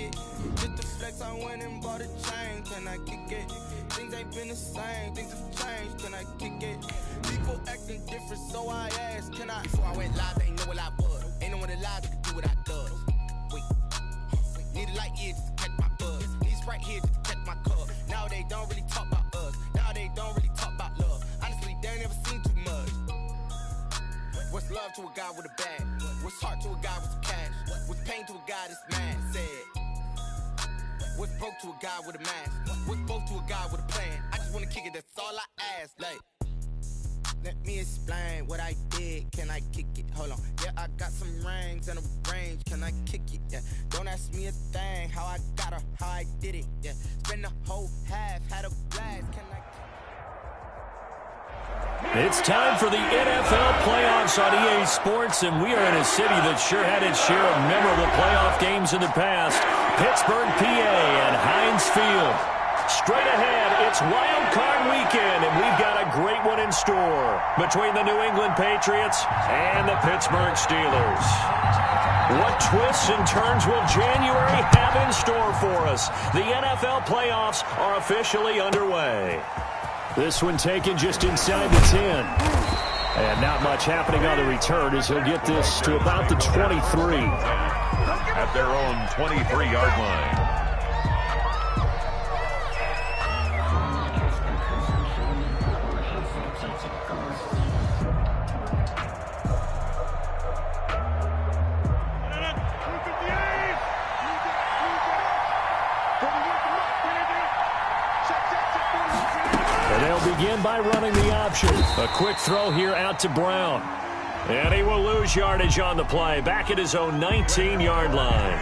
it? Just to flex, I went and bought a chain. Can I kick it? Things ain't been the same. Things have changed. Can I kick it? People acting different, so I asked, can I? Before I went live, they ain't know what I was. Ain't no one alive that could do what I does. Wait. Need a light here just to catch my buzz. Need Sprite here just to catch my cup. Now they don't really talk about us. Now they don't really talk about love. Honestly, they ain't never seen too much. What's love to a guy with a bag? What's heart to a guy with some cash? What's pain to a guy that's mad? Said. What's broke to a guy with a mask? What's broke to a guy with a plan? I just wanna kick it, that's all I ask. Like, let me explain what I did. Can I kick it? Hold on. Yeah, I got some rings and a range. Can I kick it? Yeah. Don't ask me a thing. How I got her, how I did it. Yeah. Spend the whole half, had a blast. Can I kick it? It's time for the NFL playoffs on EA Sports, and we are in a city that sure had its share of memorable playoff games in the past. Pittsburgh, PA, and Heinz Field. Straight ahead, it's wildcard weekend, and we've got a great one in store between the New England Patriots and the Pittsburgh Steelers. What twists and turns will January have in store for us? The NFL playoffs are officially underway. This one taken just inside the 10. And not much happening on the return as he'll get this to about the 23. At their own 23-yard line. Begin by running the option. A quick throw here out to Brown. And he will lose yardage on the play. Back at his own 19-yard line.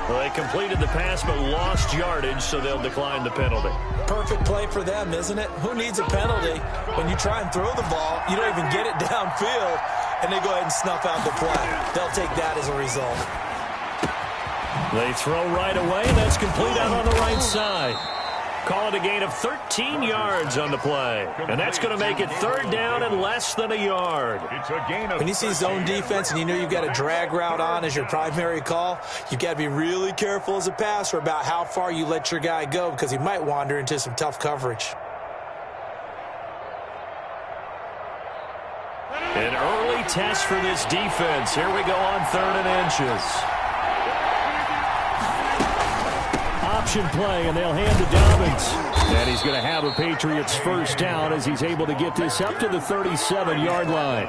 Well, they completed the pass but lost yardage, so they'll decline the penalty. Perfect play for them, isn't it? Who needs a penalty? When you try and throw the ball, you don't even get it downfield, and they go ahead and snuff out the play. They'll take that as a result. They throw right away. That's complete out on the right side. Call it a gain of 13 yards on the play. And that's going to make it third down and less than a yard. It's a gain of when you see zone defense and you know you've got a drag route on as your primary call, you've got to be really careful as a passer about how far you let your guy go because he might wander into some tough coverage. An early test for this defense. Here we go on 3rd and inches. Option play, and they'll hand to Dobbins. And he's going to have a Patriots first down as he's able to get this up to the 37-yard line.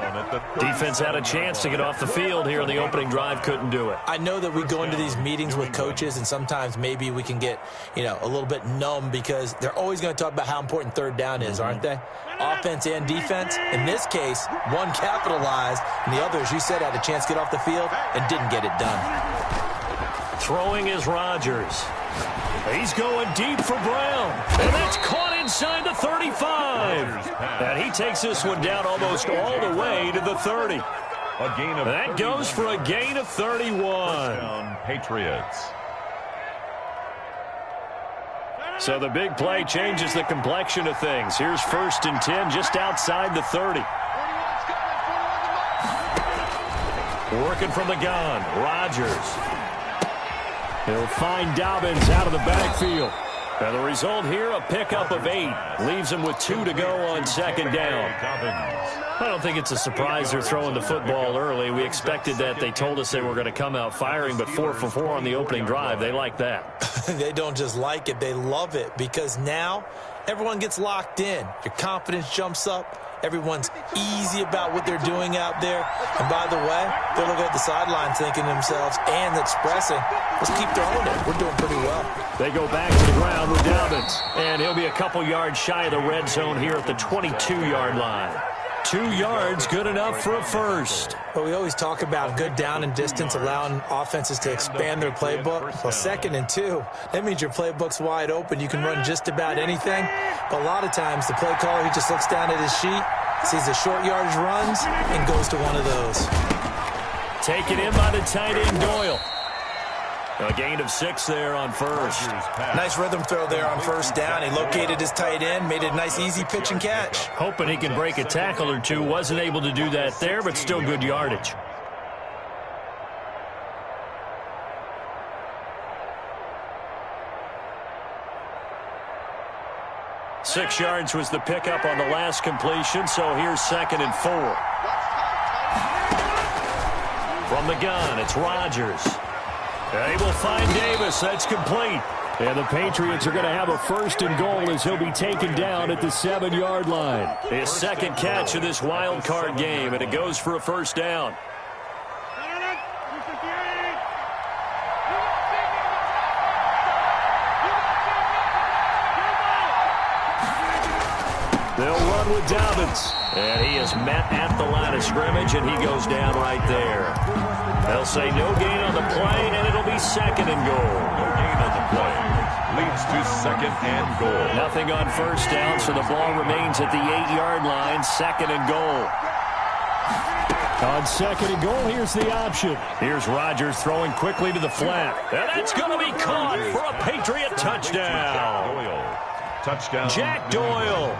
Defense had a chance to get off the field here in the opening drive, couldn't do it. I know that we go into these meetings with coaches, and sometimes maybe we can get, a little bit numb because they're always going to talk about how important third down is, aren't they? Offense and defense. In this case, one capitalized, and the other, as you said, had a chance to get off the field and didn't get it done. Throwing is Rodgers. He's going deep for Brown. And that's caught inside the 35. And he takes this one down almost all the way to the 30. That goes for a gain of 31. Patriots. So the big play changes the complexion of things. Here's 1st and 10 just outside the 30. Working from the gun, Rodgers. He'll find Dobbins out of the backfield. And the result here, a pickup of 8. Leaves him with 2 to go on 2nd down. I don't think it's a surprise they're throwing the football early. We expected that. They told us they were going to come out firing, but 4 for 4 on the opening drive. They like that. They don't just like it. They love it because now everyone gets locked in. Your confidence jumps up. Everyone's easy about what they're doing out there. And by the way, they're looking at the sidelines thinking to themselves and expressing, let's keep throwing it. We're doing pretty well. They go back to the ground with Dobbins. And he'll be a couple yards shy of the red zone here at the 22-yard line. 2 yards, good enough for a first. Well, we always talk about good down and distance, allowing offenses to expand their playbook. Well, 2nd and 2, that means your playbook's wide open. You can run just about anything. But a lot of times, the play caller, he just looks down at his sheet, sees the short yardage runs, and goes to one of those. Taken in by the tight end, Doyle. A gain of 6 there on first. Nice rhythm throw there on 1st down. He located his tight end, made it a nice, easy pitch and catch. Hoping he can break a tackle or two. Wasn't able to do that there, but still good yardage. 6 yards was the pickup on the last completion, so here's 2nd and 4. From the gun, it's Rodgers. And he will find Davis. That's complete. And the Patriots are going to have a 1st and goal as he'll be taken down at the 7-yard line. His 2nd catch of this wild card game, and it goes for a 1st down. They'll run with Dobbins. And he is met at the line of scrimmage, and he goes down right there. They'll say no gain on the play, and it'll be 2nd and goal. No gain on the play. Leads to 2nd and goal. Nothing on 1st down, so the ball remains at the 8-yard line, 2nd and goal. On 2nd and goal, here's the option. Here's Rodgers throwing quickly to the flat. And that's going to be caught for a Patriot touchdown. Touchdown. Jack Doyle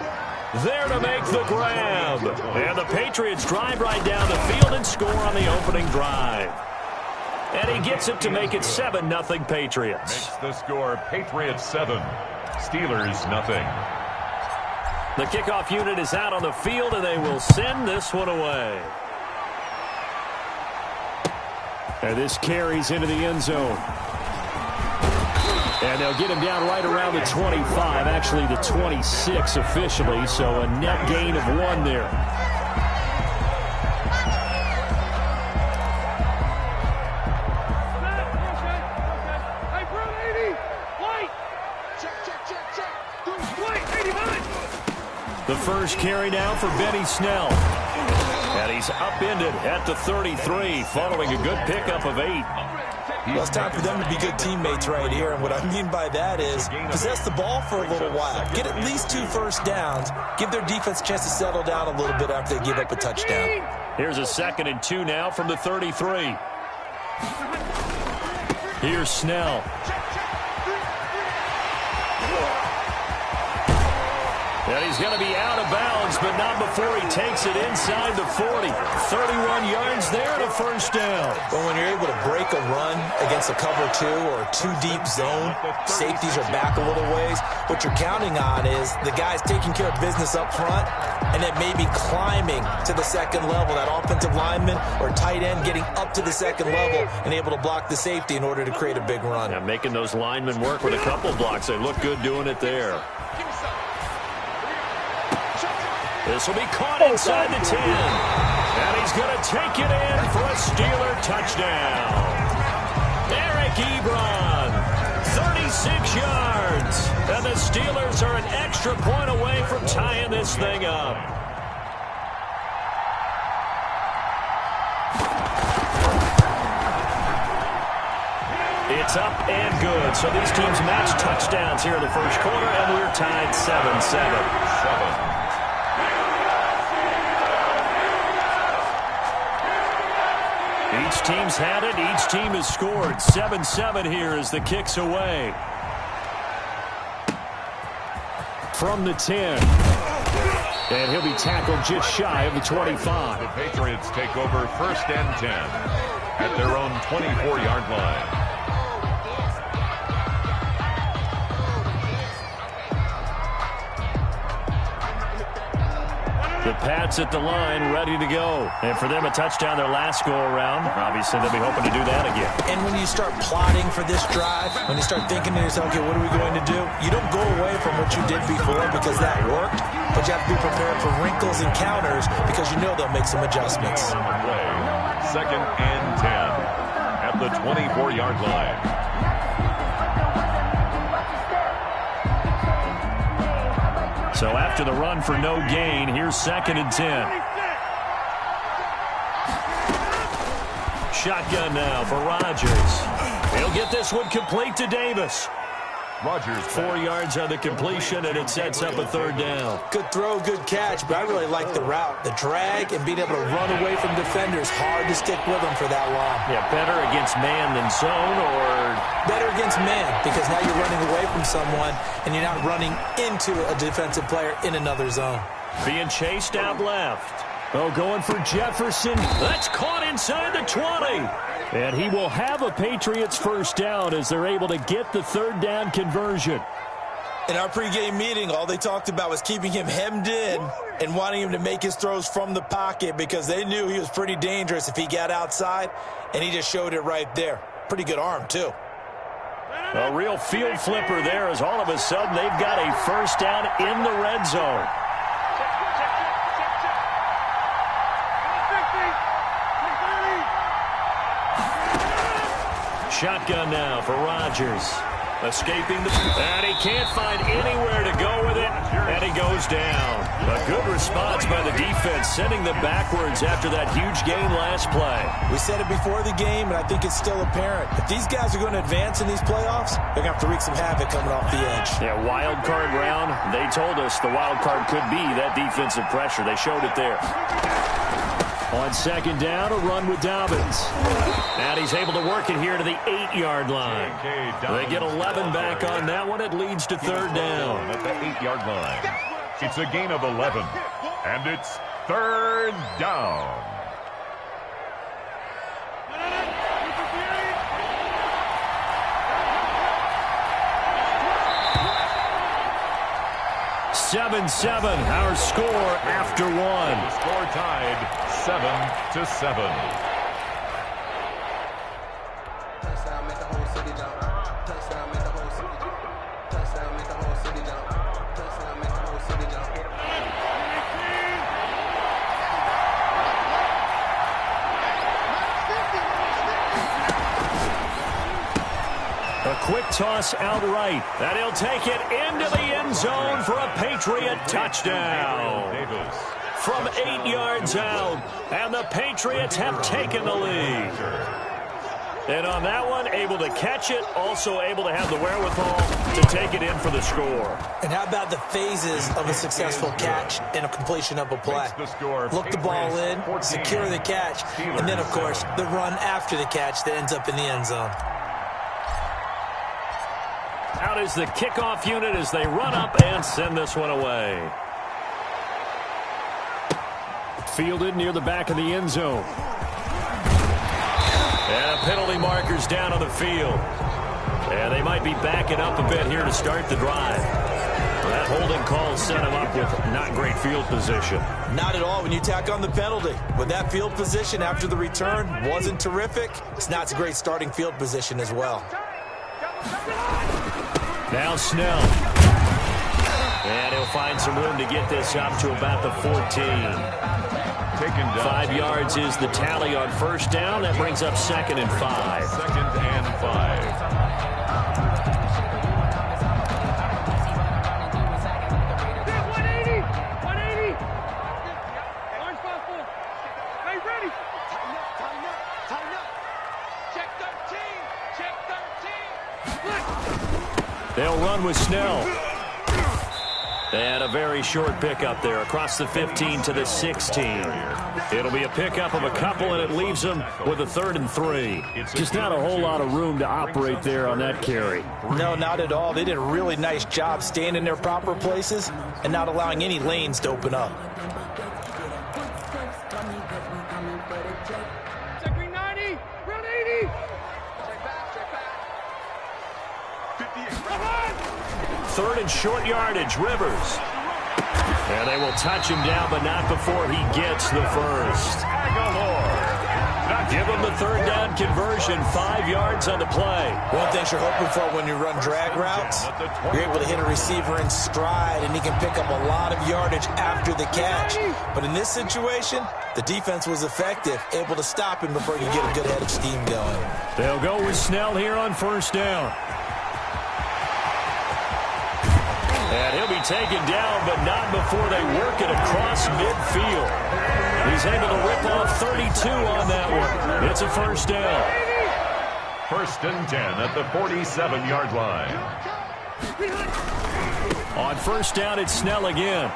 there to make the grab. And the Patriots drive right down the field and score on the opening drive. And he gets it to make it 7-0 Patriots. Makes the score Patriots 7, Steelers 0. The kickoff unit is out on the field, and they will send this one away. And this carries into the end zone. And they'll get him down right around the 25, actually the 26 officially, so a net gain of 1 there. The first carry now for Benny Snell. And he's upended at the 33 following a good pickup of 8. Well, it's time for them to be good teammates right here. And what I mean by that is possess the ball for a little while. Get at least 2 1st downs. Give their defense a chance to settle down a little bit after they give up a touchdown. Here's a 2nd and 2 now from the 33. Here's Snell. And he's going to be out of bounds, but not before he takes it inside the 40. 31 yards there and a 1st down. But when you're able to break a run against a cover 2 or a 2-deep zone, safeties are back a little ways. What you're counting on is the guys taking care of business up front and then maybe climbing to the 2nd level. That offensive lineman or tight end getting up to the 2nd level and able to block the safety in order to create a big run. Yeah, making those linemen work with a couple blocks. They look good doing it there. This will be caught inside the 10. And he's going to take it in for a Steeler touchdown. Eric Ebron, 36 yards. And the Steelers are an extra point away from tying this thing up. It's up and good. So these teams match touchdowns here in the first quarter, and we're tied 7-7. Each team's had it. Each team has scored. 7-7 here as the kick's away. From the 10. And he'll be tackled just shy of the 25. The Patriots take over 1st and 10 at their own 24-yard line. The Pats at the line, ready to go. And for them, a touchdown their last go-around. Obviously, they'll be hoping to do that again. And when you start plotting for this drive, when you start thinking to yourself, okay, what are we going to do? You don't go away from what you did before because that worked, but you have to be prepared for wrinkles and counters because you know they'll make some adjustments. 2nd and 10 at the 24-yard line. So after the run for no gain, here's 2nd and 10. Shotgun now for Rodgers. He'll get this one complete to Davis. Rodgers 4 yards on the completion, and it sets up a 3rd down. Good throw, good catch, but I really like the route. The drag and being able to run away from defenders, hard to stick with them for that long. Yeah, better against man than zone, or better against man, because now you're running away from someone and you're not running into a defensive player in another zone. Being chased out left. Oh, going for Jefferson. That's caught inside the 20. And he will have a Patriots 1st down as they're able to get the 3rd down conversion. In our pregame meeting, all they talked about was keeping him hemmed in and wanting him to make his throws from the pocket because they knew he was pretty dangerous if he got outside, and he just showed it right there. Pretty good arm, too. A real field flipper there as all of a sudden they've got a first down in the red zone. Shotgun now for Rodgers. Escaping and he can't find anywhere to go with it, and he goes down. A good response by the defense, sending them backwards after that huge gain last play. We said it before the game, and I think it's still apparent. If these guys are going to advance in these playoffs, they're going to have to wreak some havoc coming off the edge. Yeah, wild card round. They told us the wild card could be that defensive pressure. They showed it there. On second down, a run with Dobbins. And he's able to work it here to the 8-yard line. They get 11 back on that one. It leads to third down. At the 8-yard line. It's a gain of 11. And it's third down. Seven, our score after one. The score tied 7-7. Touchdown, make the whole city jump. Touchdown, make the whole city jump. Touchdown, make the whole city jump. Touchdown, make the whole city jump. A quick toss outright, and he'll take it into the end zone for a Patriot touchdown. From 8 yards out, and the Patriots have taken the lead. And on that one, able to catch it, also able to have the wherewithal to take it in for the score. And how about the phases of a successful catch and a completion of a play? Look the ball in, secure the catch, and then, of course, the run after the catch that ends up in the end zone. Out is the kickoff unit as they run up and send this one away. Fielded near the back of the end zone. And a penalty marker's down on the field. And they might be backing up a bit here to start the drive. That holding call set him up with not great field position. Not at all when you tack on the penalty. With that field position after the return wasn't terrific, it's not a great starting field position as well. Now Snell. And he'll find some room to get this up to about the 14. 5 yards is the tally on first down. That brings up 2nd and 5. 2nd and 5. They'll run with Snell. And a very short pickup there across the 15 to the 16. It'll be a pickup of a couple, and it leaves them with a 3rd and 3. Just not a whole lot of room to operate there on that carry. No, not at all. They did a really nice job staying in their proper places and not allowing any lanes to open up. Check green 90, round 80. Check back. 3rd and short yardage, Rivers. And they will touch him down, but not before he gets the first. Give him the 3rd down conversion, 5 yards on the play. One thing you're hoping for when you run drag routes, you're able to hit a receiver in stride, and he can pick up a lot of yardage after the catch. But in this situation, the defense was effective, able to stop him before he could get a good head of steam going. They'll go with Snell here on first down. And he'll be taken down, but not before they work it across midfield. He's able to rip off 32 on that one. It's a first down. 1st and 10 at the 47-yard line. On first down, it's Snell again.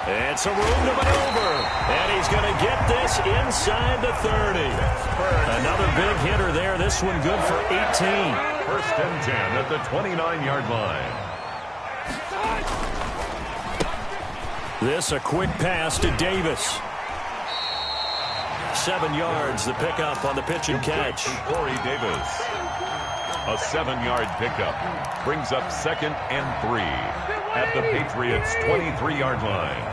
And some room to maneuver. And he's going to get this inside the 30. Another big hitter there. This one good for 18. 1st and 10 at the 29-yard line. This a quick pass to Davis. 7 yards, the pickup on the pitch and catch. Corey Davis. A 7-yard pickup brings up 2nd and 3 at the Patriots' 23-yard line.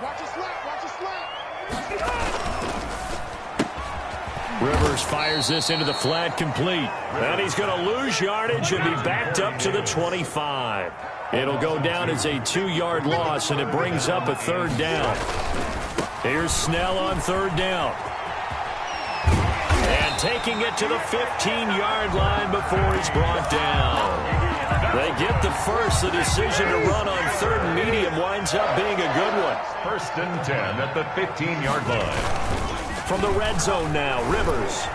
Watch your slap. Watch your slap. Rivers fires this into the flat, complete. And he's going to lose yardage and be backed up to the 25. It'll go down as a 2-yard loss, and it brings up a 3rd down. Here's Snell on 3rd down. And taking it to the 15-yard line before he's brought down. They get the first. The decision to run on 3rd and medium winds up being a good one. 1st and 10 at the 15-yard line. From the red zone now, Rivers.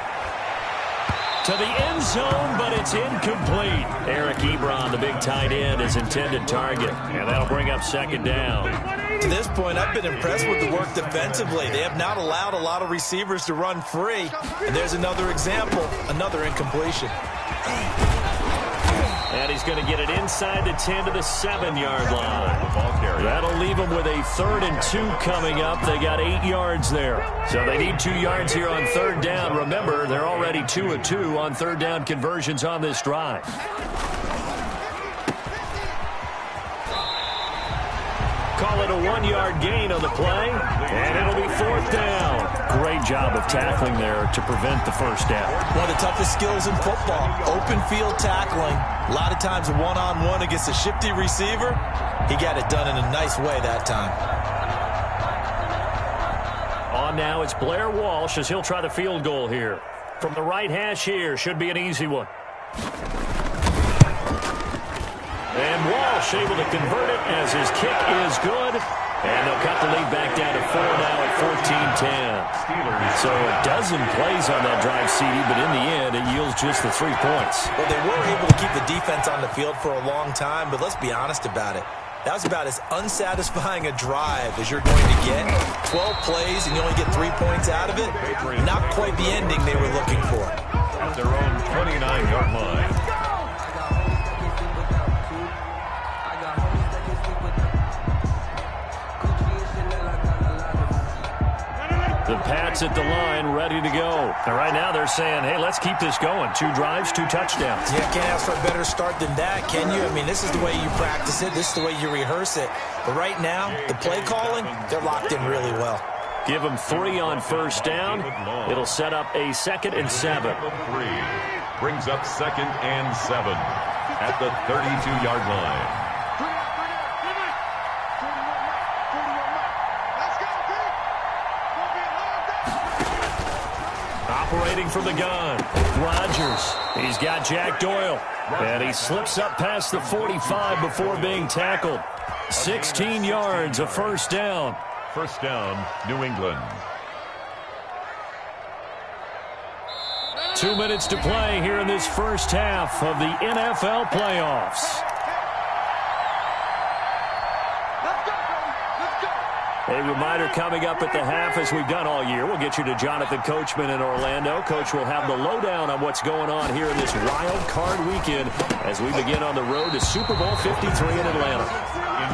To the end zone, but it's incomplete. Eric Ebron, the big tight end, is intended target. And that'll bring up 2nd down. To this point, I've been impressed with the work defensively. They have not allowed a lot of receivers to run free. And there's another example, another incompletion. And he's going to get it inside the 10 to the 7-yard line. That'll leave them with a 3rd and 2 coming up. They got 8 yards there. So they need 2 yards here on 3rd down. Remember, they're already 2 of 2 on 3rd down conversions on this drive. Call it a 1-yard gain on the play, and it'll be 4th down. Great job of tackling there to prevent the 1st down. One of the toughest skills in football, open field tackling. A lot of times one-on-one against a shifty receiver. He got it done in a nice way that time. On now, it's Blair Walsh as he'll try the field goal here. From the right hash here, should be an easy one. And Walsh able to convert it as his kick is good. And they'll cut the lead back down to 4 now at 14-10. So a dozen plays on that drive, CD, but in the end, it yields just the 3 points. Well, they were able to keep the defense on the field for a long time, but let's be honest about it. That was about as unsatisfying a drive as you're going to get. 12 plays and you only get 3 points out of it. Not quite the ending they were looking for. At their own 29-yard line. The Pats at the line, ready to go. And right now they're saying, hey, let's keep this going. 2 drives, 2 touchdowns. Yeah, can't ask for a better start than that, can you? I mean, this is the way you practice it. This is the way you rehearse it. But right now, the play calling, they're locked in really well. Give them 3 on 1st down. It'll set up a 2nd and 7. 3 brings up 2nd and 7 at the 32-yard line. Operating from the gun, Rodgers. He's got Jack Doyle. And he slips up past the 45 before being tackled. 16 yards, a 1st down. 1st down, New England. 2 minutes to play here in this first half of the NFL playoffs. A reminder coming up at the half, as we've done all year. We'll get you to Jonathan Coachman in Orlando. Coach will have the lowdown on what's going on here in this wild card weekend as we begin on the road to Super Bowl 53 in Atlanta.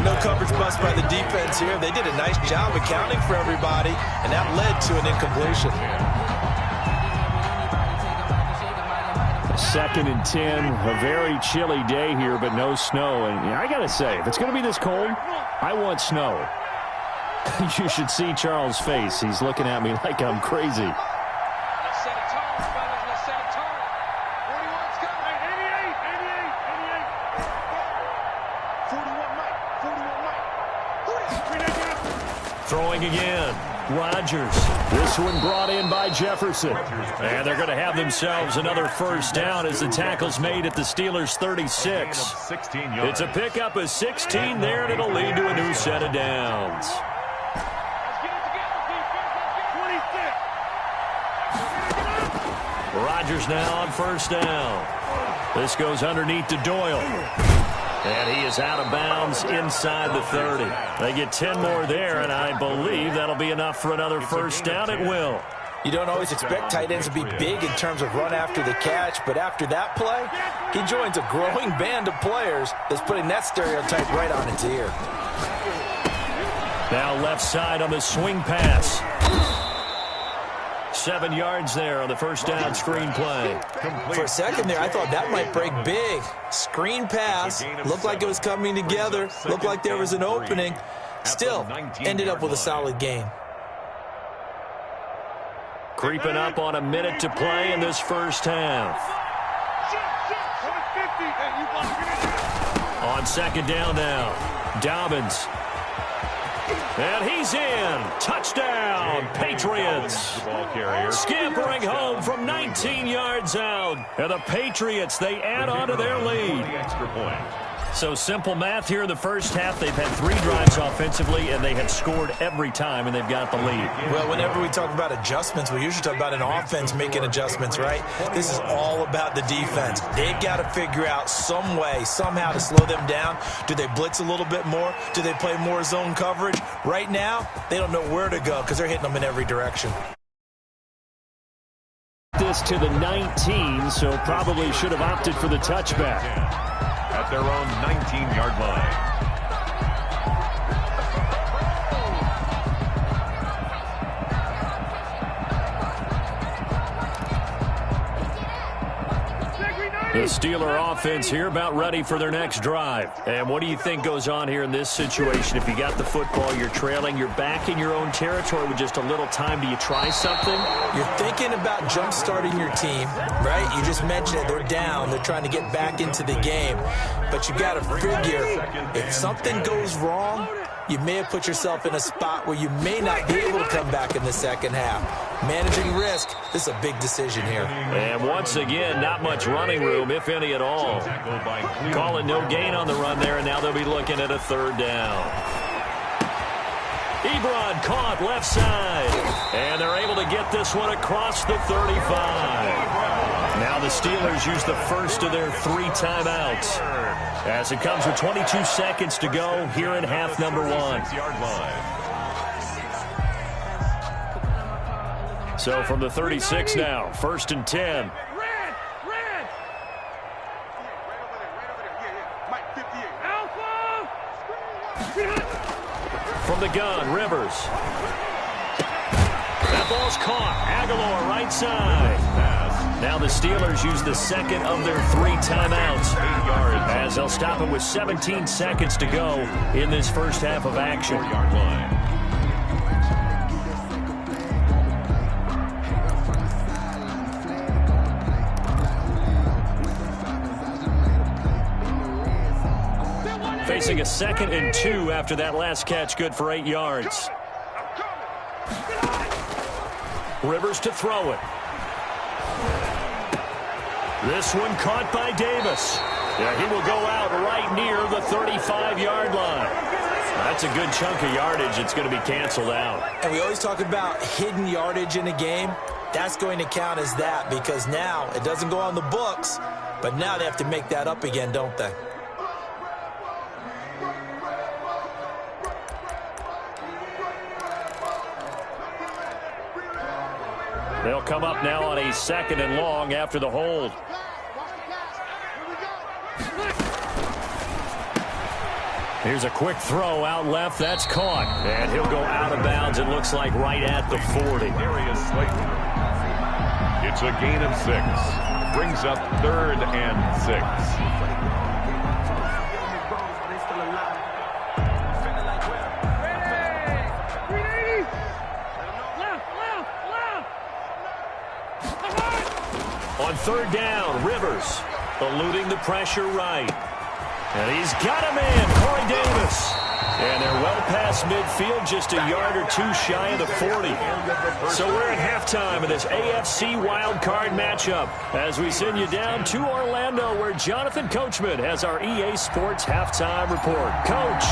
No coverage bust by the defense here. They did a nice job accounting for everybody, and that led to an incompletion. 2nd and 10, a very chilly day here, but no snow. And I got to say, if it's going to be this cold, I want snow. You should see Charles' face. He's looking at me like I'm crazy. Let's set a tone, fellas. Let's set a tone. 41's coming. 88. 41 Mike. Throwing again. Rodgers. This one brought in by Jefferson. And they're going to have themselves another 1st down as the tackle's made at the Steelers' 36. It's a pickup of 16 there, and it'll lead to a new set of downs. Rodgers now on 1st down. This goes underneath to Doyle. And he is out of bounds inside the 30. They get 10 more there, and I believe that'll be enough for another 1st down. It will. You don't always expect tight ends to be big in terms of run after the catch, but after that play, he joins a growing band of players that's putting that stereotype right on its ear. Now left side on the swing pass. 7 yards there on the first down screen play. For a second there, I thought that might break big. Screen pass. Looked like it was coming together. Looked like there was an opening. Still, ended up with a solid gain. Creeping up on a minute to play in this first half. On second down now, Dobbins. And he's in. Touchdown, Patriots. Scampering home from 19 yards out. And the Patriots, they add on to their lead. So simple math here in the first half. They've had 3 drives offensively, and they have scored every time, and they've got the lead. Well, whenever we talk about adjustments, we usually talk about an offense making adjustments, right? This is all about the defense. They've got to figure out some way, somehow to slow them down. Do they blitz a little bit more? Do they play more zone coverage? Right now, they don't know where to go because they're hitting them in every direction. This to the 19, so probably should have opted for the touchback. At their own 19-yard line. The Steeler offense here about ready for their next drive. And what do you think goes on here in this situation? If you got the football, you're trailing, you're back in your own territory with just a little time. Do you try something? You're thinking about jump-starting your team, right? You just mentioned it. They're down. They're trying to get back into the game. But you got to figure if something goes wrong, you may have put yourself in a spot where you may not be able to come back in the second half. Managing risk, this is a big decision here. And once again, not much running room, if any at all. Calling no gain on the run there, and now they'll be looking at a third down. Ebron caught left side, and they're able to get this one across the 35. Now the Steelers use the first of their 3 timeouts as it comes with 22 seconds to go here in half number 1. So from the 36 now, 1st and 10. From the gun, Rivers. That ball's caught. Aguilar right side. Now the Steelers use the second of their 3 timeouts as they'll stop it with 17 seconds to go in this first half of action. Facing a 2nd and 2 after that last catch, good for 8 yards. Rivers to throw it. This one caught by Davis. Yeah, he will go out right near the 35-yard line. That's a good chunk of yardage. It's going to be canceled out. And we always talk about hidden yardage in a game. That's going to count as that because now it doesn't go on the books, but now they have to make that up again, don't they? They'll come up now on a 2nd and long after the hold. Here's a quick throw out left. That's caught. And he'll go out of bounds, it looks like, right at the 40. It's a gain of 6. Brings up 3rd and 6. On 3rd down, Rivers eluding the pressure right. And he's got him in, Corey Davis. And they're well past midfield, just a yard or 2 shy of the 40. So we're at halftime of this AFC wildcard matchup as we send you down to Orlando where Jonathan Coachman has our EA Sports halftime report. Coach,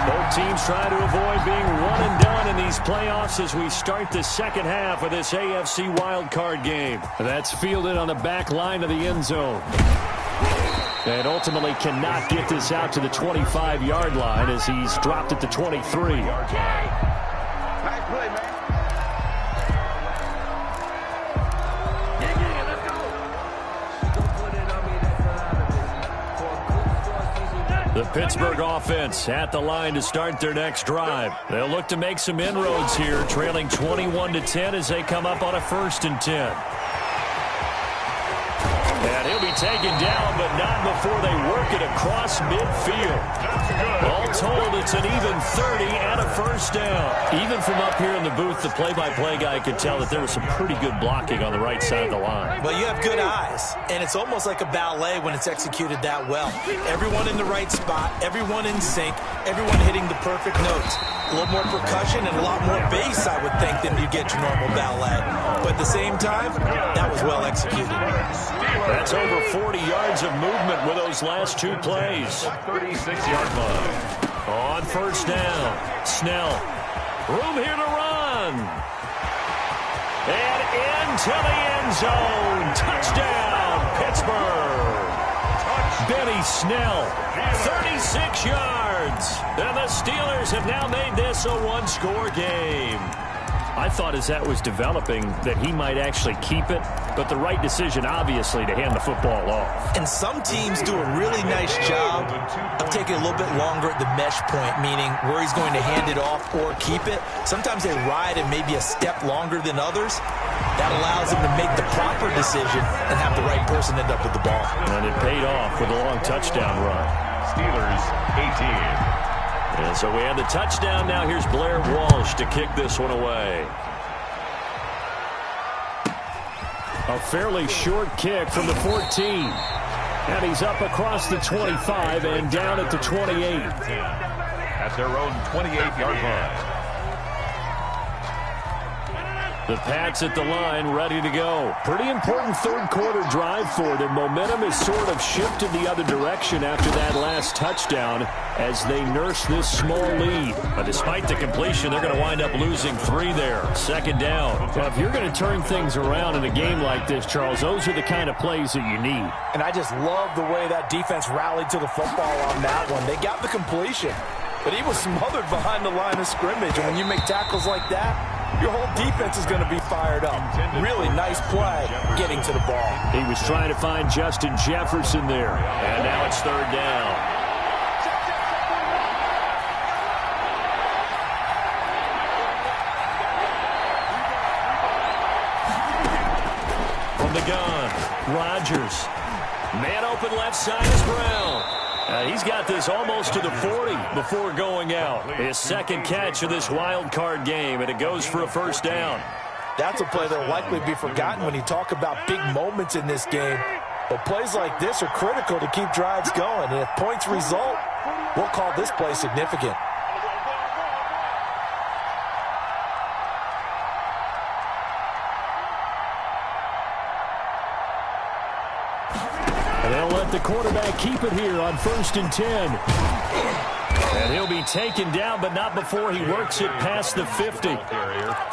both teams trying to avoid being one and done in these playoffs as we start the second half of this AFC wildcard game. That's fielded on the back line of the end zone. And ultimately cannot get this out to the 25-yard line as he's dropped at the 23. Nice play, man. Let's go. Don't put it on me, that's a lot of it. For a good 4 season, The Pittsburgh offense at the line to start their next drive. They'll look to make some inroads here, trailing 21-10 as they come up on a 1st and 10. And he'll be taken down, but not before they work it across midfield. All told, it's an even 30 and a 1st down. Even from up here in the booth, the play-by-play guy could tell that there was some pretty good blocking on the right side of the line. Well, you have good eyes, and it's almost like a ballet when it's executed that well. Everyone in the right spot, everyone in sync, everyone hitting the perfect notes. A little more percussion and a lot more bass, I would think, than you get your normal ballet. But at the same time, that was well executed. That's over 40 yards of movement with those last 2 plays. 36-yard line. On 1st down, Snell. Room here to run. And into the end zone. Touchdown, Pittsburgh. Benny Snell, 36 yards. And the Steelers have now made this a 1-score game. I thought as that was developing that he might actually keep it, but the right decision, obviously, to hand the football off. And some teams do a really nice job of taking a little bit longer at the mesh point, meaning where he's going to hand it off or keep it. Sometimes they ride it maybe a step longer than others. That allows them to make the proper decision and have the right person end up with the ball. And it paid off with a long touchdown run. Steelers 18. And so we have the touchdown. Now here's Blair Walsh to kick this one away. A fairly short kick from the 14. And he's up across the 25 and down at the 28. At their own 28-yard line. The Pats at the line, ready to go. Pretty important 3rd quarter drive for them. Momentum has sort of shifted the other direction after that last touchdown as they nurse this small lead. But despite the completion, they're going to wind up losing 3 there. 2nd down. Well, if you're going to turn things around in a game like this, Charles, those are the kind of plays that you need. And I just love the way that defense rallied to the football on that one. They got the completion, but he was smothered behind the line of scrimmage. And when you make tackles like that, your whole defense is going to be fired up. Really nice play getting to the ball. He was trying to find Justin Jefferson there. And now it's 3rd down. From the gun, Rodgers. Man open left side is Brown. He's got this almost to the 40 before going out. His 2nd catch of this wild card game, and it goes for a 1st down. That's a play that will likely be forgotten when you talk about big moments in this game. But plays like this are critical to keep drives going. And if points result, we'll call this play significant. And they'll let the quarterback keep it here on 1st and 10. And he'll be taken down, but not before he works it past the 50.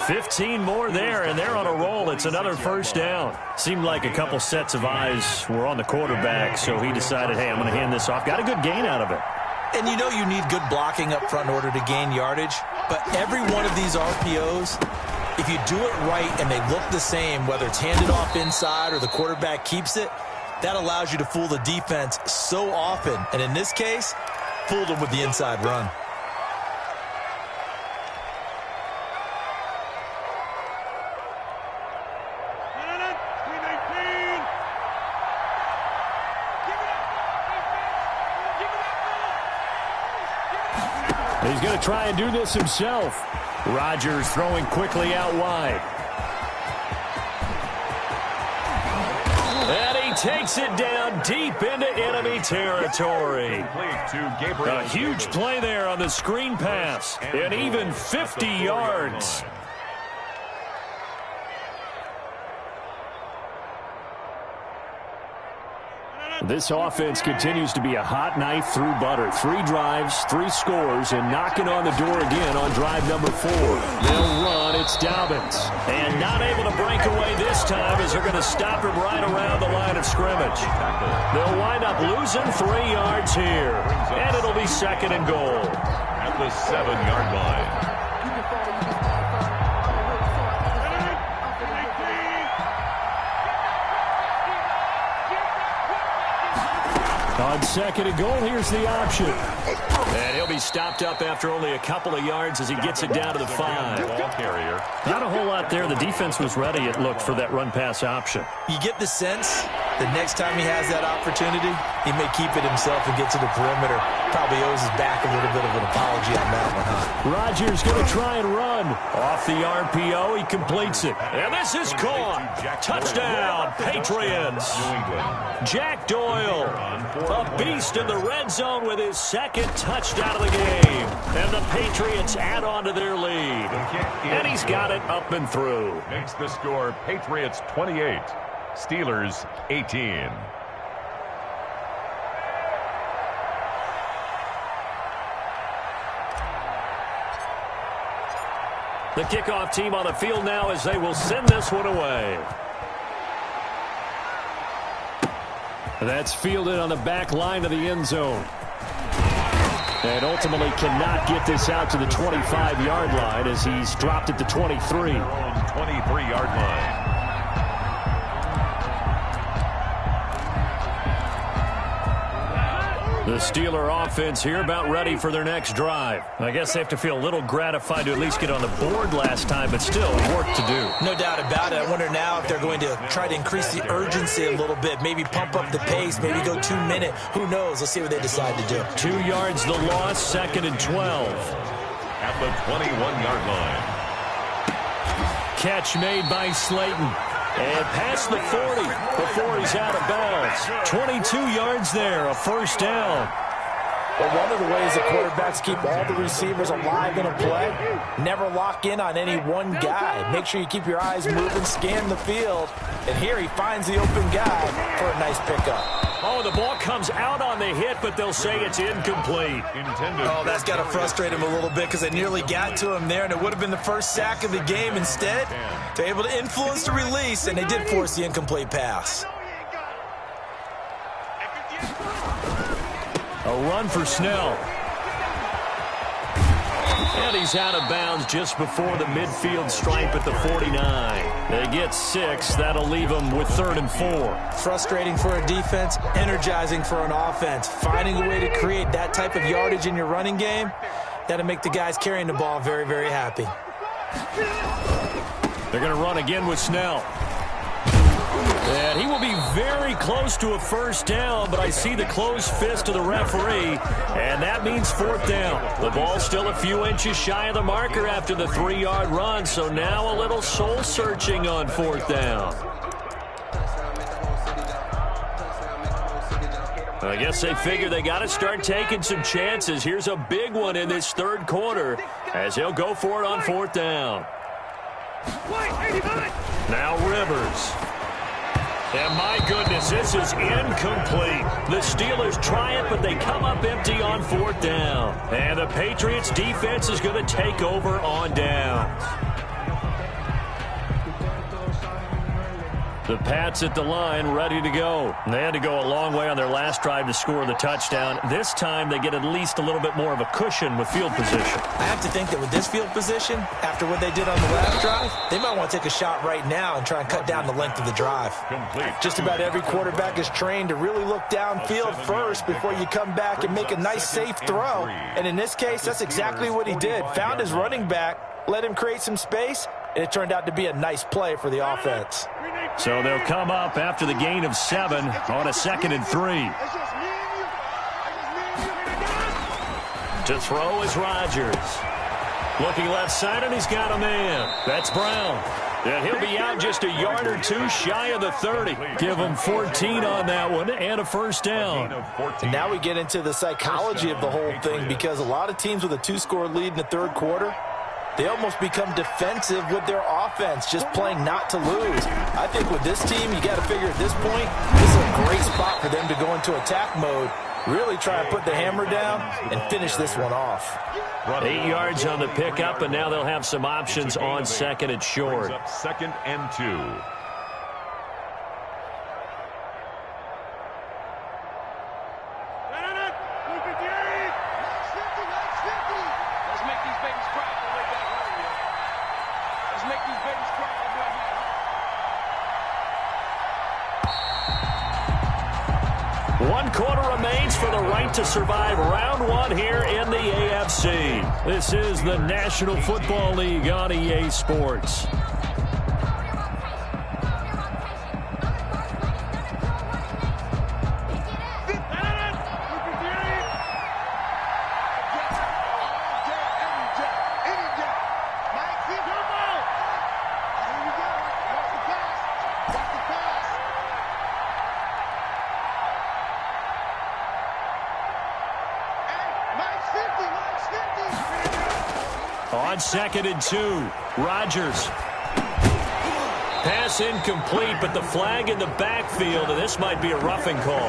15 more there, and they're on a roll. It's another 1st down. Seemed like a couple sets of eyes were on the quarterback, so he decided, hey, I'm going to hand this off. Got a good gain out of it. And you know you need good blocking up front in order to gain yardage, but every one of these RPOs, if you do it right and they look the same, whether it's handed off inside or the quarterback keeps it, that allows you to fool the defense so often. And in this case, fooled them with the inside run. He's going to try and do this himself. Rodgers throwing quickly out wide. And he takes it down deep into enemy territory. A huge play there on the screen pass. And even 50 yards. This offense continues to be a hot knife through butter. 3 drives, 3 scores, and knocking on the door again on drive number 4. They'll run. It's Dobbins. And not able to break away this time as they're going to stop him right around the line of scrimmage. They'll wind up losing 3 yards here. And it'll be 2nd and goal. At the 7-yard line. On second and goal, here's the option. And he'll be stopped up after only a couple of yards as he gets it down to the 5. Ball carrier. Not a whole lot there. The defense was ready, it looked, for that run-pass option. You get the sense the next time he has that opportunity, he may keep it himself and get to the perimeter. Probably owes his back a little bit of an apology on that one, huh? Rodgers going to try and run. Off the RPO, he completes it. And this is caught. Touchdown, Patriots. Jack Doyle, a beast in the red zone with his second touchdown of the game. And the Patriots add on to their lead. And he's got it up and through. Makes the score Patriots 28, Steelers 18. The kickoff team on the field now as they will send this one away. That's fielded on the back line of the end zone. And ultimately cannot get this out to the 25-yard line as he's dropped it to 23. 23-yard line. The Steeler offense here about ready for their next drive. I guess they have to feel a little gratified to at least get on the board last time, but still work to do. No doubt about it. I wonder now if they're going to try to increase the urgency a little bit, maybe pump up the pace, maybe go 2-minute. Who knows? Let's see what they decide to do. 2 yards the loss, second and 12. At the 21-yard line. Catch made by Slayton. And past the 40 before he's out of bounds. 22 yards there, a first down. Well, one of the ways the quarterbacks keep all the receivers alive in a play, never lock in on any one guy. Make sure you keep your eyes moving, scan the field. And here he finds the open guy for a nice pickup. Oh, the ball comes out on the hit, but they'll say it's incomplete. Oh, that's got to frustrate him a little bit because they nearly got to him there, and it would have been the first sack of the game. Instead, they're able to influence the release, and they did force the incomplete pass. A run for Snell. And he's out of bounds just before the midfield stripe at the 49. They get 6. That'll leave them with 3rd and 4. Frustrating for a defense, energizing for an offense. Finding a way to create that type of yardage in your running game, that'll make the guys carrying the ball very, very happy. They're going to run again with Snell. And he will be very close to a first down, but I see the closed fist of the referee, and that means 4th down. The ball's still a few inches shy of the marker after the 3-yard run, so now a little soul-searching on 4th down. I guess they figure they got to start taking some chances. Here's a big one in this 3rd quarter as he'll go for it on 4th down. Now Rivers. And my goodness, this is incomplete. The Steelers try it, but they come up empty on 4th down. And the Patriots defense is going to take over on downs. The Pats at the line, ready to go. They had to go a long way on their last drive to score the touchdown. This time, they get at least a little bit more of a cushion with field position. I have to think that with this field position, after what they did on the last drive, they might want to take a shot right now and try and cut down the length of the drive. Complete. Just about every quarterback is trained to really look downfield first before you come back and make a nice, safe throw. And in this case, that's exactly what he did. Found his running back, let him create some space, and it turned out to be a nice play for the offense. So they'll come up after the gain of 7 on a 2nd and 3. To throw is Rodgers. Looking left side, and he's got a man. That's Brown. And he'll be out just a yard or 2 shy of the 30. Give him 14 on that one and a first down. And now we get into the psychology of the whole thing, because a lot of teams with a 2-score lead in the 3rd quarter, they almost become defensive with their offense, just playing not to lose. I think with this team, you got to figure at this point, this is a great spot for them to go into attack mode, really try and put the hammer down and finish this one off. 8 yards on the pickup, and now they'll have some options on 2nd and short. 2nd and 2. 1 quarter remains for the right to survive round 1 here in the AFC. This is the National Football League on EA Sports. On 2nd and 2, Rodgers. Pass incomplete, but the flag in the backfield, and this might be a roughing call.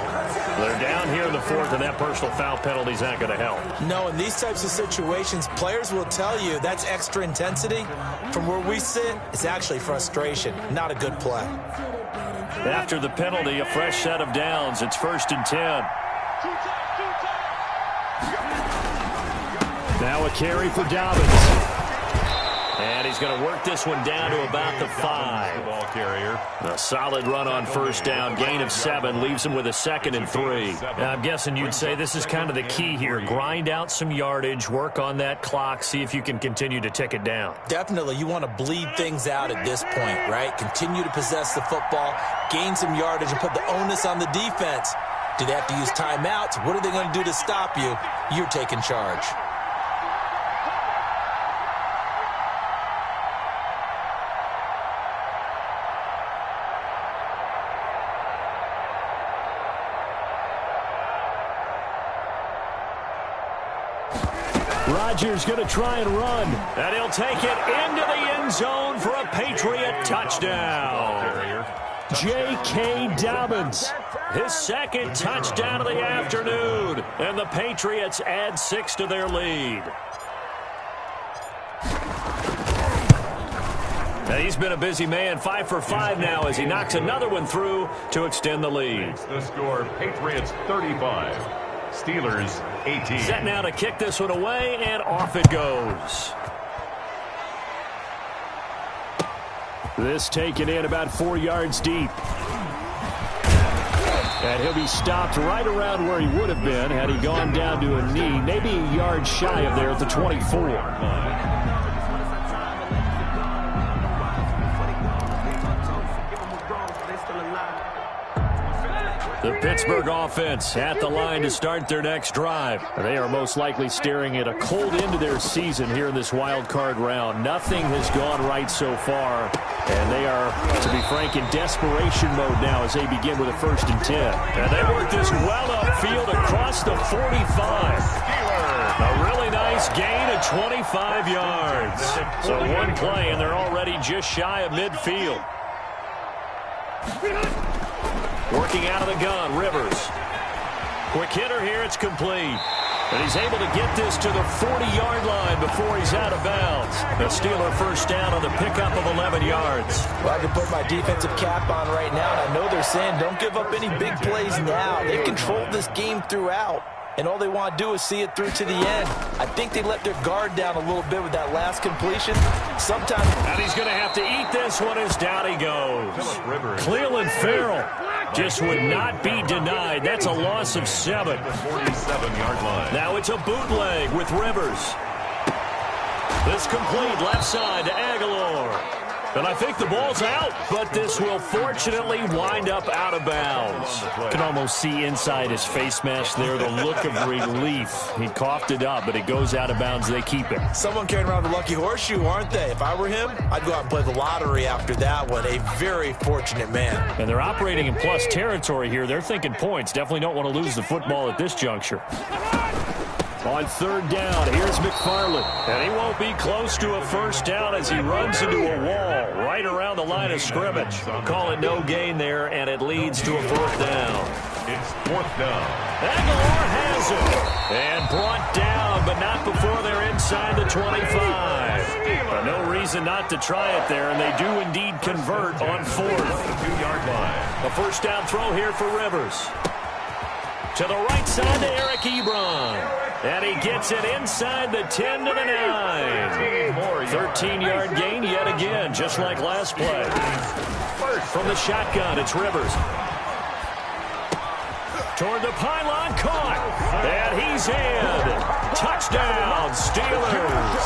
They're down here in the 4th, and that personal foul penalty is not going to help. No, in these types of situations, players will tell you that's extra intensity. From where we sit, it's actually frustration, not a good play. After the penalty, a fresh set of downs. It's 1st and 10. Now a carry for Dobbins. And he's going to work this one down to about the 5. Ball carrier. A solid run on 1st down. Gain of 7 leaves him with a 2nd and 3. Now, I'm guessing you'd say this is kind of the key here. Grind out some yardage, work on that clock, see if you can continue to tick it down. Definitely, you want to bleed things out at this point, right? Continue to possess the football, gain some yardage, and put the onus on the defense. Do they have to use timeouts? What are they going to do to stop you? You're taking charge. Rodgers going to try and run. And he'll take it into the end zone for a Patriot touchdown. J.K. Dobbins, his 2nd touchdown of the afternoon. And the Patriots add 6 to their lead. Now, he's been a busy man, 5 for 5 now as he knocks another one through to extend the lead. The score, Patriots 35. Steelers 18. Set now to kick this one away, and off it goes. This taken in about 4 yards deep. And he'll be stopped right around where he would have been had he gone down to a knee, maybe a yard shy of there at the 24. The Pittsburgh offense at the line to start their next drive. They are most likely staring at a cold end to their season here in this wild card round. Nothing has gone right so far, and they are, to be frank, in desperation mode now as they begin with a 1st and 10. And they work this well upfield across the 45. A really nice gain of 25 yards. So one play, and they're already just shy of midfield. Working out of the gun, Rivers. Quick hitter here, it's complete. And he's able to get this to the 40-yard line before he's out of bounds. The Steeler 1st down on the pickup of 11 yards. Well, I can put my defensive cap on right now, and I know they're saying don't give up any big plays now. They've controlled this game throughout, and all they want to do is see it through to the end. I think they let their guard down a little bit with that last completion. Sometimes. And he's going to have to eat this one as down he goes. Cleveland Farrell just would not be denied. That's a loss of 7. 47-yard line. Now it's a bootleg with Rivers. This complete left side to Aguilar. And I think the ball's out, but this will fortunately wind up out of bounds. You can almost see inside his face mask there the look of relief. He coughed it up, but it goes out of bounds. They keep it. Someone carrying around a lucky horseshoe, aren't they? If I were him, I'd go out and play the lottery after that one. A very fortunate man. And they're operating in plus territory here. They're thinking points. Definitely don't want to lose the football at this juncture. On 3rd down, here's McFarland. And he won't be close to a 1st down as he runs into a wall right around the line of scrimmage. Call it no gain there, and it leads to a 4th down. It's 4th down. Aguilar has it. And brought down, but not before they're inside the 25. No reason not to try it there, and they do indeed convert on 4th. The 2-yard line. A 1st down throw here for Rivers. To the right side to Eric Ebron. And he gets it inside the 10 to the 9. 13-yard gain yet again, just like last play. From the shotgun, it's Rivers. Toward the pylon, caught. And he's in. Touchdown, Steelers.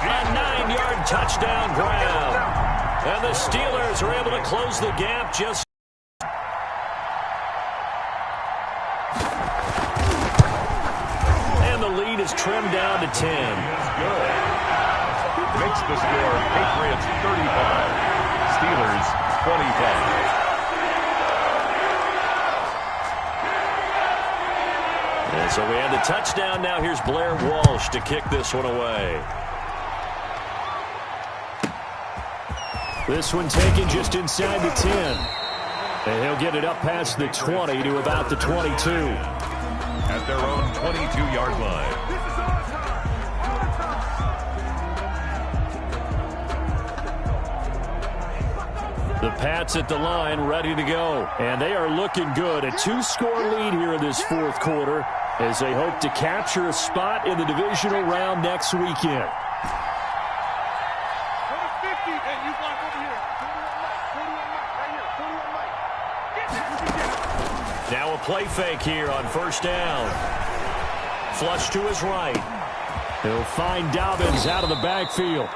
A 9-yard touchdown grab. And the Steelers are able to close the gap just. And the lead is trimmed down to 10. Good. Makes the score Patriots 35, Steelers 25. And so we had the touchdown. Now here's Blair Walsh to kick this one away. This one taken just inside the 10. And he'll get it up past the 20 to about the 22. At their own 22-yard line. The Pats at the line, ready to go. And they are looking good. A 2-score lead here in this fourth quarter as they hope to capture a spot in the divisional round next weekend. Now a play fake here on first down. Flush to his right. He'll find Dobbins out of the backfield.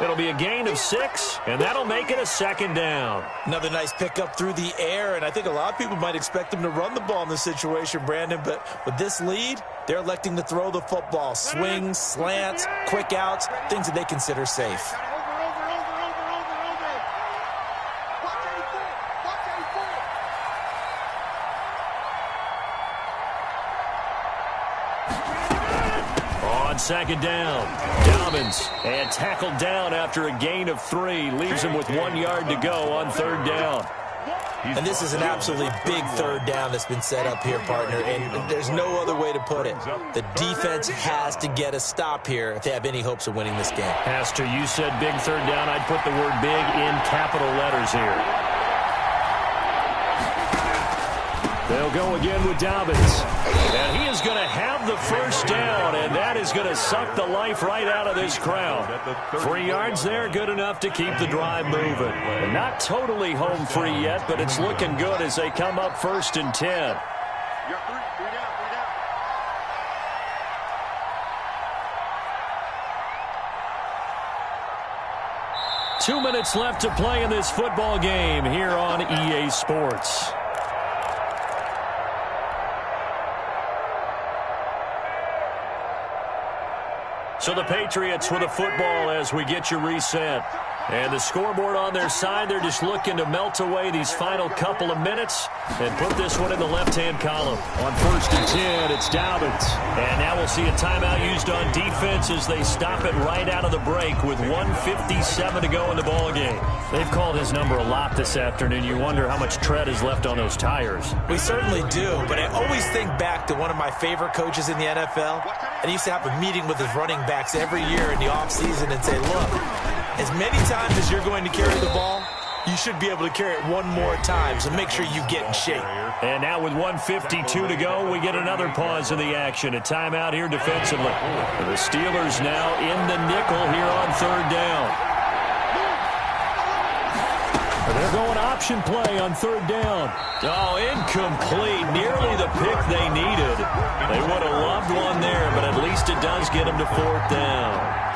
It'll be a gain of 6, and that'll make it a second down. Another nice pickup through the air, and I think a lot of people might expect them to run the ball in this situation, Brandon, but with this lead, they're electing to throw the football. Swings, slants, quick outs, things that they consider safe. On second down, Dobbins, and tackled down after a gain of 3. Leaves him with 1 yard to go on third down. And this is an absolutely big third down that's been set up here, partner, and there's no other way to put it. The defense has to get a stop here if they have any hopes of winning this game. Pastor, you said big third down. I'd put the word big in capital letters here. They'll go again with Dobbins. And he is going to have the first down, and that is going to suck the life right out of this crowd. 3 yards there, good enough to keep the drive moving. And not totally home free yet, but it's looking good as they come up 1st and 10. 2 minutes left to play in this football game here on EA Sports. So the Patriots with the football as we get you reset. And the scoreboard on their side, they're just looking to melt away these final couple of minutes and put this one in the left-hand column. On 1st and 10, it's Dobbins. And now we'll see a timeout used on defense as they stop it right out of the break with 1:57 to go in the ballgame. They've called his number a lot this afternoon. You wonder how much tread is left on those tires. We certainly do, but I always think back to one of my favorite coaches in the NFL. And he used to have a meeting with his running backs every year in the offseason and say, look, as many times as you're going to carry the ball, you should be able to carry it one more time, so make sure you get in shape. And now with 1:52 to go, we get another pause in the action. A timeout here defensively. The Steelers now in the nickel here on third down. They're going option play on third down. Oh, incomplete. Nearly the pick they needed. They would have loved one there, but at least it does get them to 4th down.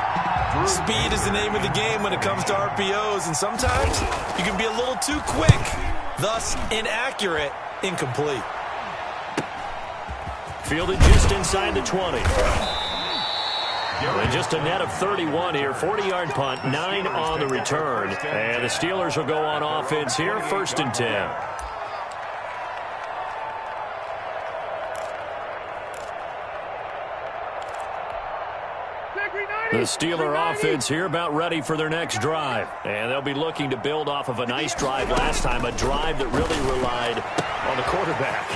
Speed is the name of the game when it comes to RPOs, and sometimes you can be a little too quick, thus inaccurate, incomplete. Fielded just inside the 20. And just a net of 31 here, 40-yard punt, 9 on the return. And the Steelers will go on offense here, 1st and 10. The Steeler offense here about ready for their next drive. And they'll be looking to build off of a nice drive last time, a drive that really relied on the quarterback.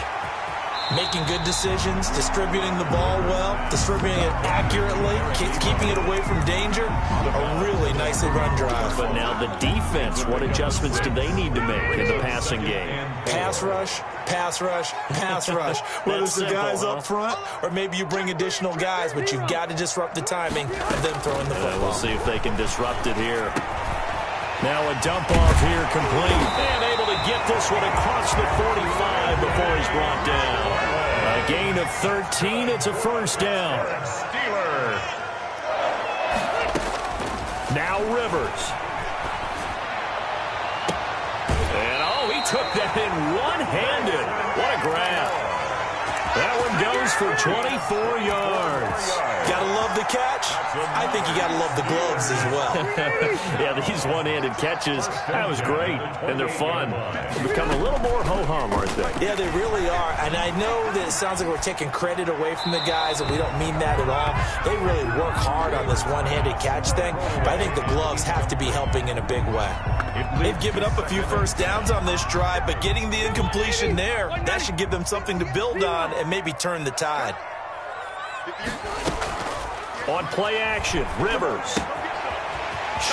Making good decisions, distributing the ball well, distributing it accurately, keeping it away from danger. A really nicely run drive. But now the defense, what adjustments do they need to make in the passing game? Pass rush, pass rush, pass rush. Whether it's the guys up front or maybe you bring additional guys, but you've got to disrupt the timing of them throwing the football. We'll see if they can disrupt it here. Now a dump off here complete. And able to get this one across the 45 before his gain of 13. It's a first down. Steeler. Now Rivers. And, he took that in one-handed. What a grab. That one goes for 24 yards. Gotta love the catch. I think you gotta love the gloves as well. Yeah, these one-handed catches, that was great, and they're fun. They become a little more ho-hum, aren't they? Yeah, they really are. And I know that it sounds like we're taking credit away from the guys, and we don't mean that at all. They really work hard on this one-handed catch thing, but I think the gloves have to be helping in a big way. They've given up a few first downs on this drive, but getting the incompletion there, that should give them something to build on and maybe turn the tide. On play action, Rivers.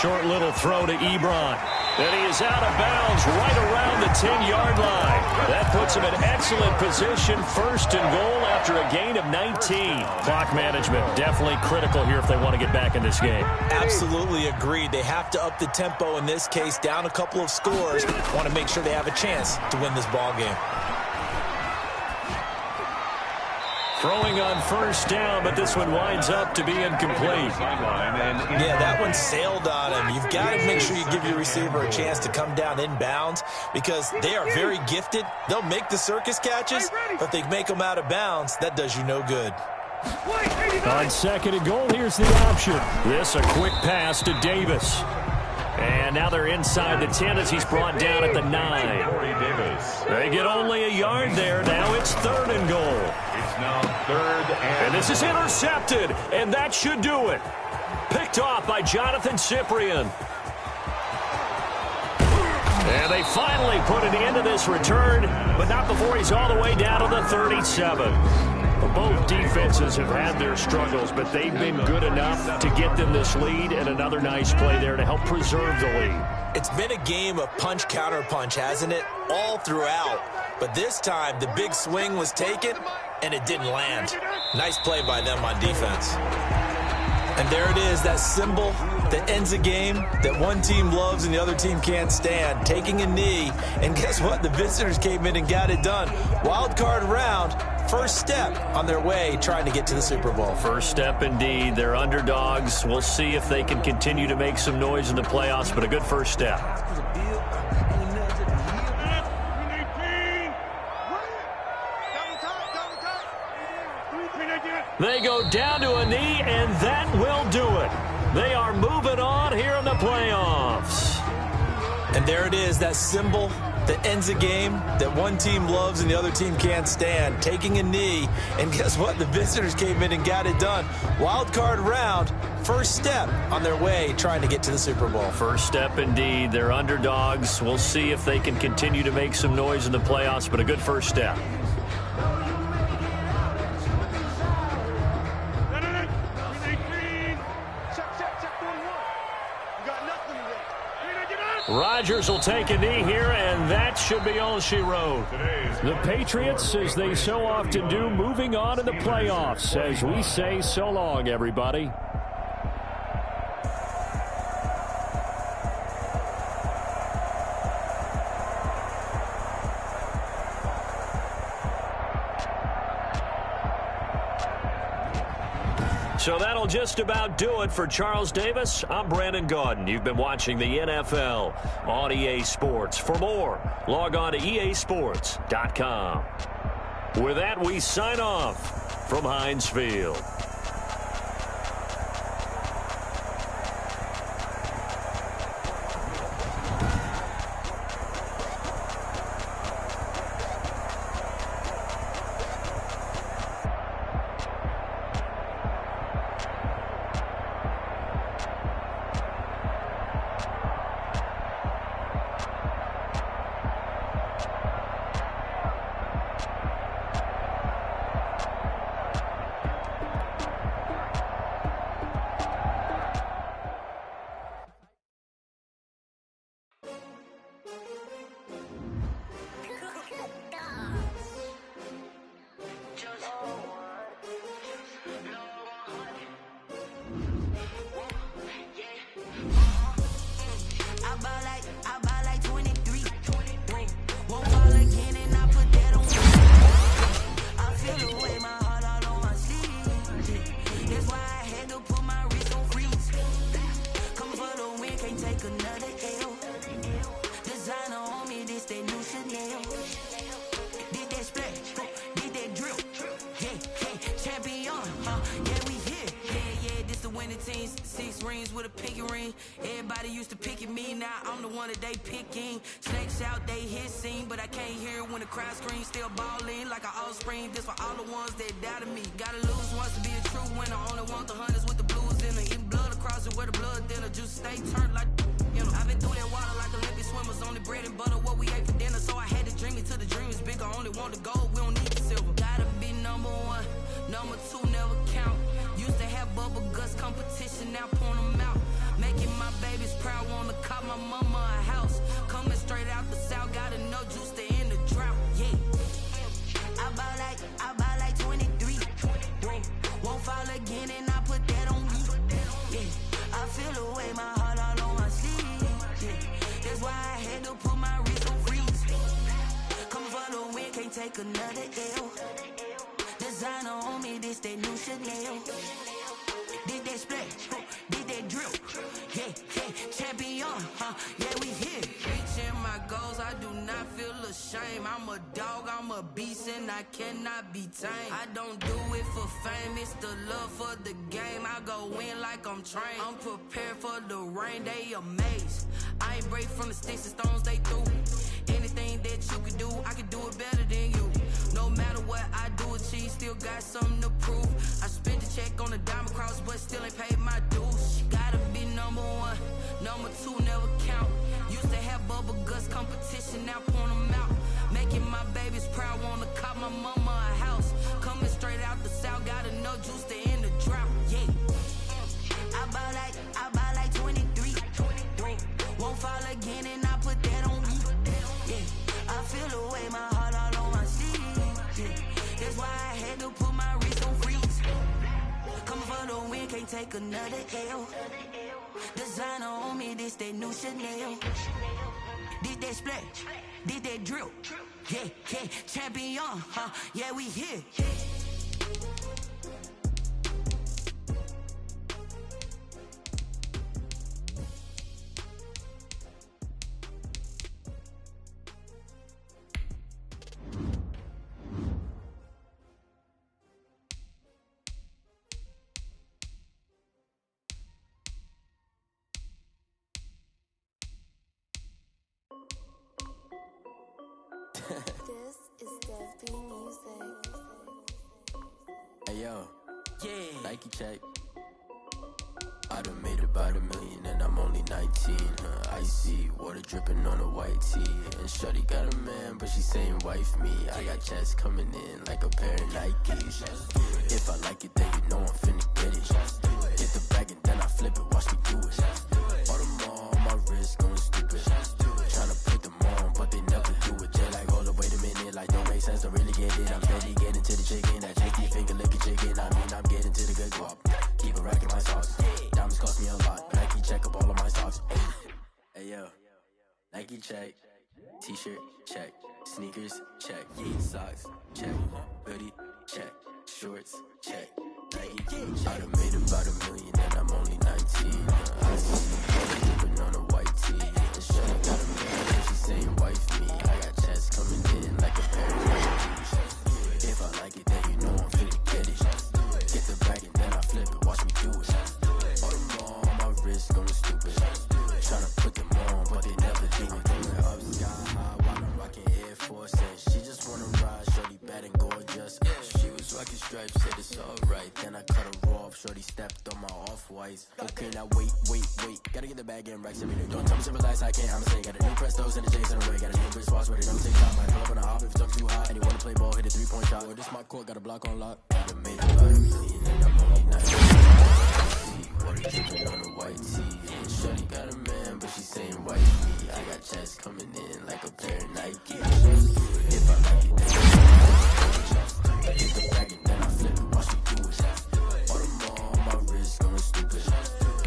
Short little throw to Ebron. And he is out of bounds right around the 10-yard line. That puts him in excellent position, first and goal after a gain of 19. Clock management definitely critical here if they want to get back in this game. Absolutely agreed. They have to up the tempo in this case, down a couple of scores. Want to make sure they have a chance to win this ball game. Throwing on first down, but this one winds up to be incomplete. Yeah, that one sailed on him. You've got to make sure you give your receiver a chance to come down inbounds because they are very gifted. They'll make the circus catches, but if they make them out of bounds, that does you no good. On second and goal, here's the option. This a quick pass to Davis. And now they're inside the 10 as he's brought down at the 9. They get only a yard there. Now it's third and goal. It's now third and this is intercepted, and that should do it. Picked off by Jonathan Cyprien. And they finally put an end to this return, but not before he's all the way down to the 37. Both defenses have had their struggles, but they've been good enough to get them this lead, and another nice play there to help preserve the lead. It's been a game of punch-counter-punch, hasn't it? All throughout. But this time, the big swing was taken, and it didn't land. Nice play by them on defense. And there it is, that symbol that ends a game that one team loves and the other team can't stand. Taking a knee, and guess what? The visitors came in and got it done. Wild card round, first step on their way trying to get to the Super Bowl. First step indeed. They're underdogs. We'll see if they can continue to make some noise in the playoffs, but a good first step. They go down to a knee, and that will do it. They are moving on here in the playoffs. And there it is, that symbol that ends a game that one team loves and the other team can't stand. Taking a knee, and guess what? The visitors came in and got it done. Wild card round, first step on their way trying to get to the Super Bowl. First step indeed. They're underdogs. We'll see if they can continue to make some noise in the playoffs, but a good first step. Rodgers will take a knee here, and that should be all she wrote. The Patriots, as they so often do, moving on in the playoffs as we say so long, everybody. So that'll just about do it for Charles Davis. I'm Brandon Gaudin. You've been watching the NFL on EA Sports. For more, log on to easports.com. With that, we sign off from Heinz Field. six rings with a pinky ring. Everybody used to pick at me, now I'm the one that they picking. Snakes out, they hissing, but I can't hear when the crowd screams. Still balling like an offspring. This for all the ones that doubted me. Gotta lose once to be a true winner. Only want the hunters with the blues in it. Eating blood across it where the blood dinner. Juice stay turned like, you know. I've been through that water like Olympic swimmers. Only bread and butter what we ate for dinner. So I had to dream it till the dream is bigger. Only want the gold, we don't need the silver. Gotta be number one, number two never count. Used to have bubble guts competition, now point them out. Making my babies proud, wanna cop my mama a house. Coming straight out the south, gotta know juice to end the drought. Yeah, I buy like 23. Won't fall again and I put that on me. Yeah, I feel the way, my heart all on my sleeve. Yeah, that's why I had to put my wrist on freeze. Coming for the win, can't take another L. Designer on me, this that new Chanel. Did that splash, did that drill. Yeah, champion, yeah, we here. Reaching my goals, I do not feel ashamed. I'm a dog, I'm a beast, and I cannot be tamed. I don't do it for fame, it's the love for the game. I go in like I'm trained. I'm prepared for the rain, they amazed. I ain't break from the sticks and stones they threw. Anything that you could do, I could do it better than you. No matter what I do, achieve, still got something to prove. I spent the check on the diamond cross, but still ain't paid my dues. Gotta be number one, number two never count. Used to have bubble guts competition, now point them out. Making my babies proud, wanna cop my mama a house. Coming straight out the south, gotta know juice to end the drought. Yeah, I buy like 23. Won't fall again and I put that on me. Yeah, I feel the way, my heart all on my sleeve. Yeah, that's why I had to put my wrist on freeze. Coming for the win, can't take another L. Designer on me, this that new Chanel. Did that splash, did that drill. Yeah, champion, yeah, we here. This is Def B Music. Hey yo, Yeah, Nike check. I done made about $1 million and I'm only 19. Icy water dripping on a white tee. And shorty got a man, but she saying wife me. I got checks coming in like a pair of Nikes. If I like it, then you know I'm finna get it. Get the bag and then I flip it, watch me do it. All them on my wrist going stupid. Tryna put them on, but they never do it. They're like, hold up, wait a minute, like don't make sense to really get it. I'm steady getting to the chicken, that cheeky finger licking chicken. I mean, I'm getting to the good guap. Keep a rack in my sauce. Diamonds cost me a lot. Nike check up all of my stocks. Hey yo, Nike check. T-shirt check. Sneakers check. Socks check. Hoodie check. Shorts check. Nike check. I done made about $1 million and I'm only 19. I see dripping on a white tee. And shorty got a man, and she saying wife me. I got checks coming in like a pair of Nikes. If I like it, then you know I'm finna get it. Get the bag and then I flip it, watch me do it. All them on my wrist going stupid. Tryna put them on, but they never do it. Up sky high while I'm rocking Air Force. And she just wanna ride, shorty bad and gorgeous. She was rocking stripes, said it's alright. Then I cut her off, shorty stepped on my off-whites. Okay, now wait. Gotta get the bag and racks every day. Don't tell me to relax, I can't, I'ma say. Got a new Prestos and a J's in the way. Got a new wristwatch, ready, don't take top. Might pull up on a hop if it's up too hot. And you wanna play ball, hit a 3-point shot. Or this my court, got a block on lock. I done made about $1 million and I'm only 19. Water dripping on a white tee. And shorty got a man, but she saying wife me. I got checks coming in like a pair of Nike. If I like it, then I get the bag and then I flip it, watch me do it. All them on my wrist going stupid.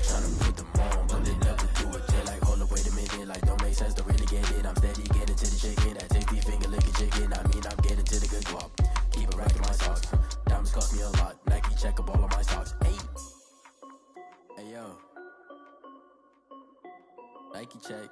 Tryna put them on, but they never do it. They're like, hold up, wait a minute, like don't make sense to really get it. I'm steady getting to the chicken, that take finger licking chicken. I mean, I'm getting to the good guap. Keep a rack in my socks. Diamonds cost me a lot. Nike check up all of my stocks. Hey yo, Nike check.